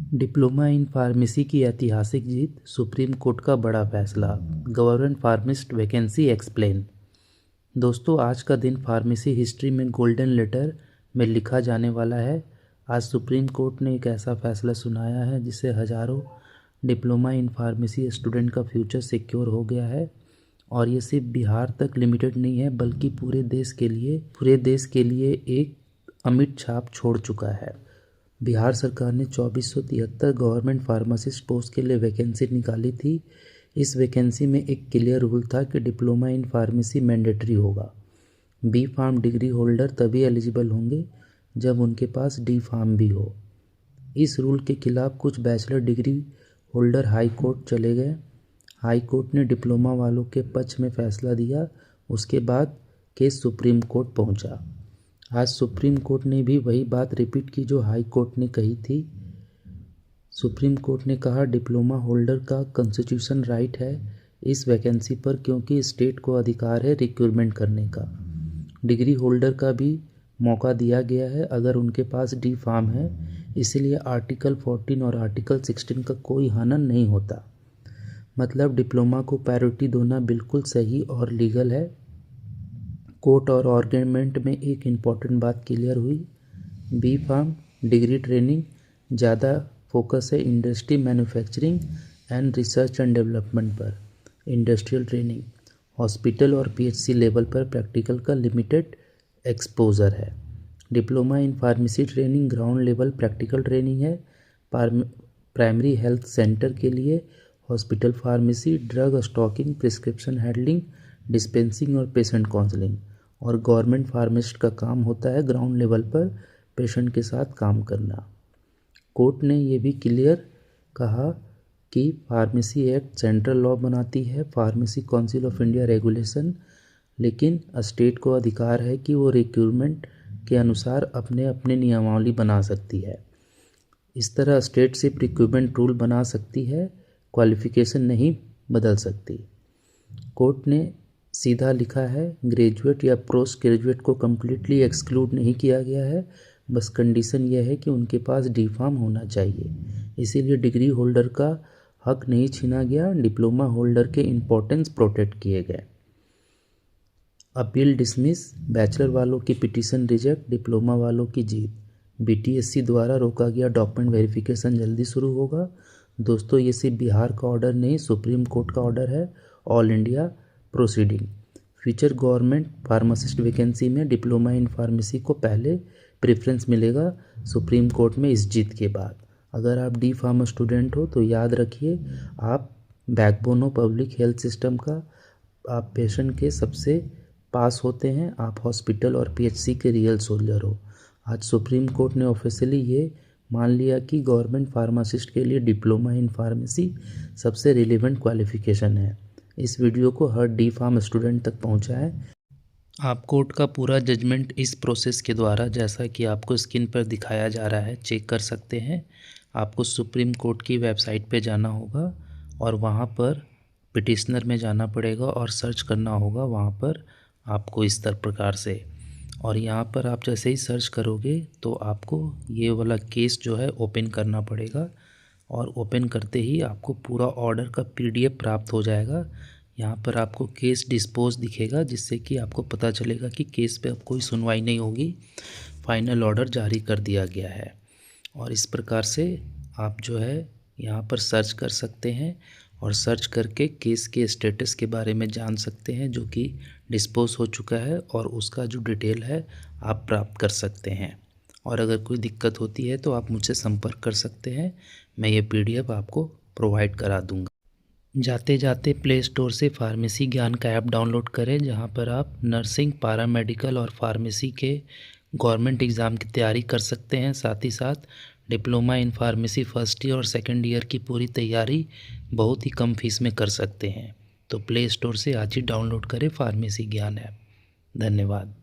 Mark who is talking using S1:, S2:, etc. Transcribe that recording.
S1: Diploma in pharmacy की ऐतिहासिक जीत, supreme court का बड़ा फैसला, गवर्नमेंट फार्मिस्ट वैकेंसी एक्सप्लेन। दोस्तों, आज का दिन फार्मेसी हिस्ट्री में गोल्डन लेटर में लिखा जाने वाला है। आज सुप्रीम कोर्ट ने एक ऐसा फैसला सुनाया है जिससे हज़ारों डिप्लोमा इन फार्मेसी स्टूडेंट का फ्यूचर सिक्योर हो गया है। और ये सिर्फ बिहार तक लिमिटेड नहीं है, बल्कि पूरे देश के लिए एक अमिट छाप छोड़ चुका है। बिहार सरकार ने 2473 गवर्नमेंट फार्मासिस्ट पोस्ट के लिए वैकेंसी निकाली थी। इस वैकेंसी में एक क्लियर रूल था कि डिप्लोमा इन फार्मेसी मैंडेटरी होगा। बी फार्म डिग्री होल्डर तभी एलिजिबल होंगे जब उनके पास डी फार्म भी हो। इस रूल के खिलाफ कुछ bachelor degree holder high court चले गए। हाई कोर्ट ने डिप्लोमा वालों के पक्ष में फैसला दिया। उसके बाद केस सुप्रीम कोर्ट पहुंचा। आज सुप्रीम कोर्ट ने भी वही बात रिपीट की जो हाई कोर्ट ने कही थी। सुप्रीम कोर्ट ने कहा डिप्लोमा होल्डर का कॉन्स्टिट्यूशन राइट है इस वैकेंसी पर, क्योंकि स्टेट को अधिकार है रिक्रूटमेंट करने का। डिग्री होल्डर का भी मौका दिया गया है अगर उनके पास डी फार्म है। इसीलिए आर्टिकल 14 और आर्टिकल 16 का कोई हनन नहीं होता। मतलब डिप्लोमा को प्रायोरिटी देना बिल्कुल सही और लीगल है। कोर्ट और आर्गुमेंट में एक इम्पॉर्टेंट बात क्लियर हुई। बी फार्म डिग्री ट्रेनिंग ज़्यादा फोकस है industry, manufacturing and research and development पर। इंडस्ट्रियल ट्रेनिंग हॉस्पिटल और पीएचसी लेवल पर प्रैक्टिकल का लिमिटेड एक्सपोजर है। Diploma in pharmacy training ground level practical training है। प्राइमरी हेल्थ सेंटर के लिए hospital pharmacy, drug stocking, prescription handling, dispensing और patient counselling. और गवर्नमेंट फार्मासिस्ट का काम होता है ग्राउंड लेवल पर पेशेंट के साथ काम करना। कोर्ट ने ये भी क्लियर कहा कि फार्मेसी एक्ट सेंट्रल लॉ बनाती है, pharmacy council of India regulation, लेकिन स्टेट को अधिकार है कि वो रिक्रूटमेंट के अनुसार अपने अपने नियमावली बना सकती है। इस तरह स्टेट सिर्फ रिक्रूटमेंट रूल बना सकती है, क्वालिफिकेशन नहीं बदल सकती। कोर्ट ने सीधा लिखा है ग्रेजुएट या पोस्ट ग्रेजुएट को कम्प्लीटली एक्सक्लूड नहीं किया गया है, बस कंडीशन यह है कि उनके पास डी फार्म होना चाहिए। इसीलिए डिग्री होल्डर का हक नहीं छीना गया, डिप्लोमा होल्डर के इम्पोर्टेंस प्रोटेक्ट किए गए। अपील डिसमिस, बैचलर वालों की पिटीशन रिजेक्ट, डिप्लोमा वालों की जीत। बीटीएससी द्वारा रोका गया डॉक्यूमेंट वेरिफिकेशन जल्दी शुरू होगा। दोस्तों, ये सिर्फ बिहार का ऑर्डर नहीं, सुप्रीम कोर्ट का ऑर्डर है। All India proceeding. Future government pharmacist vacancy में डिप्लोमा इन फार्मेसी को पहले प्रेफरेंस मिलेगा सुप्रीम कोर्ट में इस जीत के बाद। अगर आप डी फार्मा स्टूडेंट हो तो याद रखिए, आप बैकबोन हो पब्लिक हेल्थ सिस्टम का। आप पेशेंट के सबसे पास होते हैं, आप हॉस्पिटल और पीएचसी के रियल सोल्जर हो। आज सुप्रीम कोर्ट ने ऑफिशियली ये मान लिया कि गवर्नमेंट फार्मासिस्ट के लिए डिप्लोमा इन फार्मेसी सबसे रिलेवेंट क्वालिफिकेशन है। इस वीडियो को हर डी फार्म स्टूडेंट तक पहुंचाएं। आप कोर्ट का पूरा जजमेंट इस प्रोसेस के द्वारा, जैसा कि आपको स्क्रीन पर दिखाया जा रहा है, चेक कर सकते हैं। आपको सुप्रीम कोर्ट की वेबसाइट पे जाना होगा और वहाँ पर पिटिशनर में जाना पड़ेगा और सर्च करना होगा वहाँ पर आपको इस प्रकार से। और यहाँ पर आप जैसे ही सर्च करोगे तो आपको ये वाला केस जो है ओपन करना पड़ेगा और ओपन करते ही आपको पूरा ऑर्डर का पीडीएफ प्राप्त हो जाएगा। यहाँ पर आपको केस डिस्पोज दिखेगा, जिससे कि आपको पता चलेगा कि केस पे अब कोई सुनवाई नहीं होगी, फाइनल ऑर्डर जारी कर दिया गया है। और इस प्रकार से आप जो है यहाँ पर सर्च कर सकते हैं और सर्च करके केस के स्टेटस के बारे में जान सकते हैं, जो कि डिस्पोज हो चुका है, और उसका जो डिटेल है आप प्राप्त कर सकते हैं। और अगर कोई दिक्कत होती है तो आप मुझसे संपर्क कर सकते हैं, मैं ये पीडीएफ आपको प्रोवाइड करा दूंगा। जाते जाते प्ले स्टोर से फार्मेसी ज्ञान का ऐप डाउनलोड करें, जहां पर आप नर्सिंग, पैरामेडिकल और फार्मेसी के गवर्नमेंट एग्ज़ाम की तैयारी कर सकते हैं। साथ ही साथ diploma in pharmacy first year और सेकेंड ईयर की पूरी तैयारी बहुत ही कम फीस में कर सकते हैं। तो प्ले स्टोर से आज ही डाउनलोड करें फार्मेसी ज्ञान ऐप। धन्यवाद।